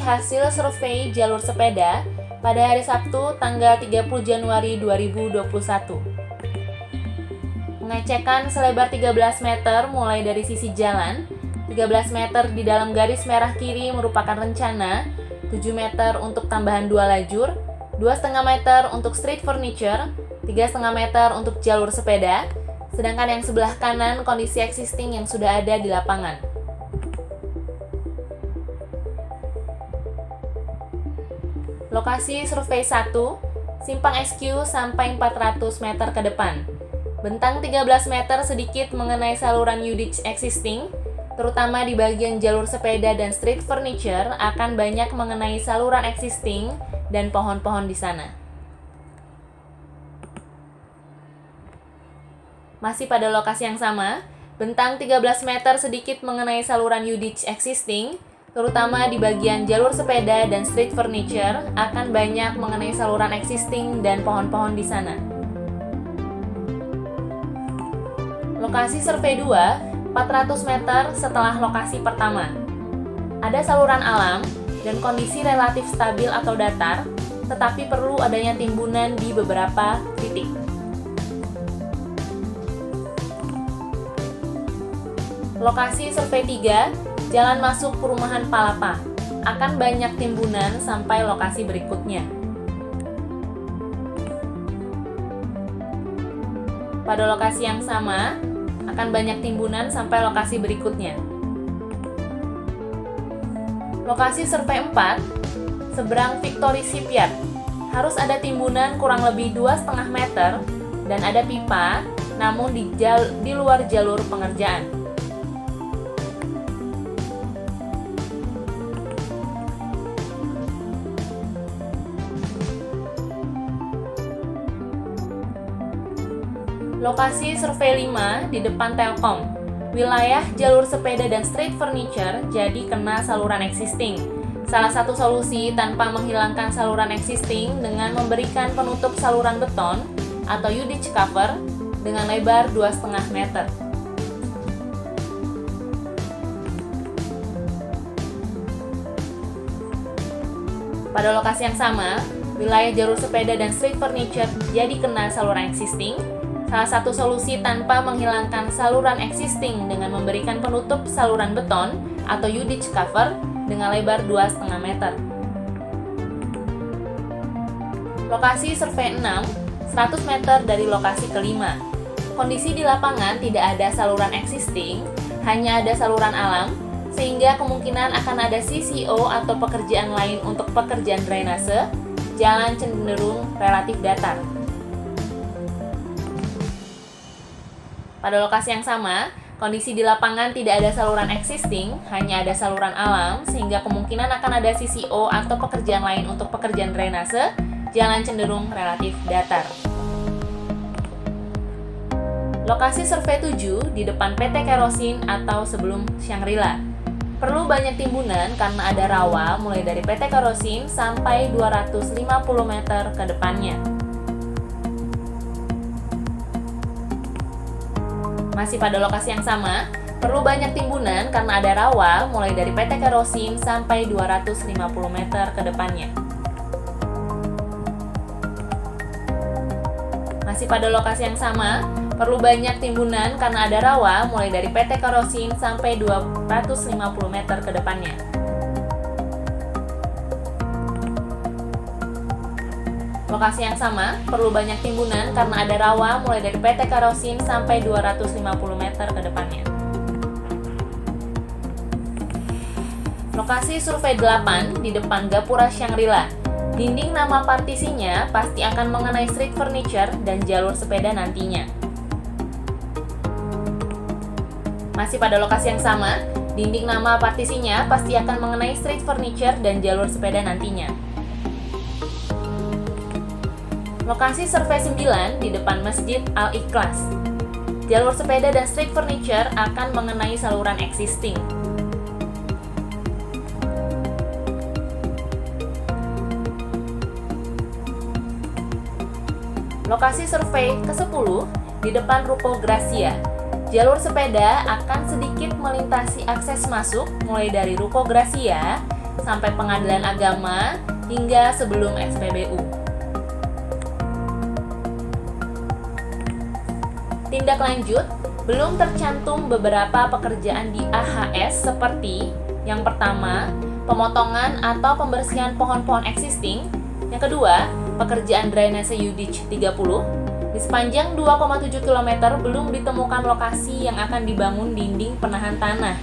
Hasil survei jalur sepeda pada hari Sabtu tanggal 30 Januari 2021. Pengecekan selebar 13 meter mulai dari sisi jalan, 13 meter di dalam garis merah kiri merupakan rencana, 7 meter untuk tambahan 2 lajur, 2,5 meter untuk street furniture, 3,5 meter untuk jalur sepeda, sedangkan yang sebelah kanan kondisi existing yang sudah ada di lapangan. Lokasi survei 1, Simpang SQ sampai 400 meter ke depan. Bentang 13 meter sedikit mengenai saluran UDITCH existing, terutama di bagian jalur sepeda dan street furniture akan banyak mengenai saluran existing dan pohon-pohon di sana. Masih pada lokasi yang sama, bentang 13 meter sedikit mengenai saluran UDITCH existing, terutama di bagian jalur sepeda dan street furniture akan banyak mengenai saluran existing dan pohon-pohon di sana. Lokasi survei 2, 400 meter setelah lokasi pertama. Ada saluran alam dan kondisi relatif stabil atau datar, tetapi perlu adanya timbunan di beberapa titik. Lokasi survei 3, jalan masuk perumahan Palapa. Akan banyak timbunan sampai lokasi berikutnya. Pada lokasi yang sama, akan banyak timbunan sampai lokasi berikutnya. Lokasi survei 4, seberang Victory Shipyard. Harus ada timbunan kurang lebih 2,5 meter dan ada pipa, namun di luar jalur pengerjaan. Lokasi survei 5 di depan Telkom. Wilayah jalur sepeda dan street furniture jadi kena saluran existing. Salah satu solusi tanpa menghilangkan saluran existing dengan memberikan penutup saluran beton atau UDITCH cover dengan lebar 2,5 meter. Pada lokasi yang sama, wilayah jalur sepeda dan street furniture jadi kena saluran existing. Salah satu solusi tanpa menghilangkan saluran existing dengan memberikan penutup saluran beton atau UDITCH cover dengan lebar 2,5 meter. Lokasi survei 6, 100 meter dari lokasi kelima. Kondisi di lapangan tidak ada saluran existing, hanya ada saluran alam, sehingga kemungkinan akan ada CCO atau pekerjaan lain untuk pekerjaan drainase, jalan cenderung relatif datar. Pada lokasi yang sama, kondisi di lapangan tidak ada saluran existing, hanya ada saluran alam, sehingga kemungkinan akan ada CCO atau pekerjaan lain untuk pekerjaan drainase, jalan cenderung relatif datar. Lokasi survei 7 di depan PT Kerosin atau sebelum Shangri-La. Perlu banyak timbunan karena ada rawa mulai dari PT Kerosin sampai 250 meter ke depannya. Masih pada lokasi yang sama, perlu banyak timbunan karena ada rawa mulai dari PT Kerosin sampai 250 meter ke depannya. Masih pada lokasi yang sama, perlu banyak timbunan karena ada rawa mulai dari PT Kerosin sampai 250 meter ke depannya. Lokasi yang sama, perlu banyak timbunan karena ada rawa mulai dari PT Kerosin sampai 250 meter ke depannya. Lokasi survei 8 di depan Gapura Shangri-La. Dinding nama partisinya pasti akan mengenai street furniture dan jalur sepeda nantinya. Masih pada lokasi yang sama, dinding nama partisinya pasti akan mengenai street furniture dan jalur sepeda nantinya. Lokasi survei 9 di depan Masjid Al-Ikhlas. Jalur sepeda dan street furniture akan mengenai saluran existing. Lokasi survei ke-10 di depan Ruko Gracia. Jalur sepeda akan sedikit melintasi akses masuk mulai dari Ruko Gracia sampai pengadilan agama, hingga sebelum SPBU. Tindak lanjut, belum tercantum beberapa pekerjaan di AHS seperti yang pertama, pemotongan atau pembersihan pohon-pohon existing. Yang kedua, pekerjaan drainase Yudich 30. Di sepanjang 2,7 km belum ditemukan lokasi yang akan dibangun dinding penahan tanah.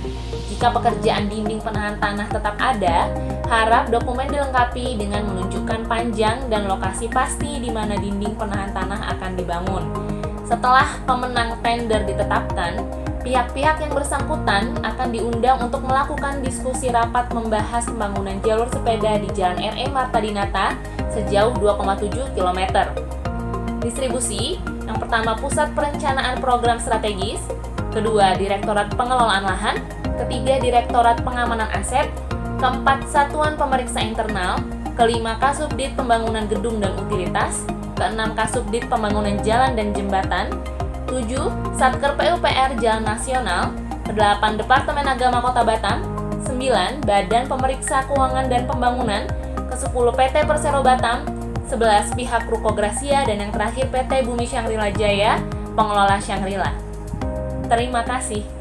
Jika pekerjaan dinding penahan tanah tetap ada, harap dokumen dilengkapi dengan menunjukkan panjang dan lokasi pasti di mana dinding penahan tanah akan dibangun. Setelah pemenang tender ditetapkan, pihak-pihak yang bersangkutan akan diundang untuk melakukan diskusi rapat membahas pembangunan jalur sepeda di Jalan R.E. Marta Dinata sejauh 2,7 km. Distribusi, yang pertama Pusat Perencanaan Program Strategis, kedua Direktorat Pengelolaan Lahan, ketiga Direktorat Pengamanan Aset, keempat Satuan Pemeriksa Internal, kelima Kasubdit Pembangunan Gedung dan Utilitas, keenam Kasubdit Pembangunan Jalan dan Jembatan, 7 Satker PUPR Jalan Nasional, ke-8 Departemen Agama Kota Batam, 9 Badan Pemeriksa Keuangan dan Pembangunan, ke-10 PT Persero Batam, 11 pihak Ruko Gracia, dan yang terakhir PT Bumi Shangri-La Jaya, pengelola Shangri-La. Terima kasih.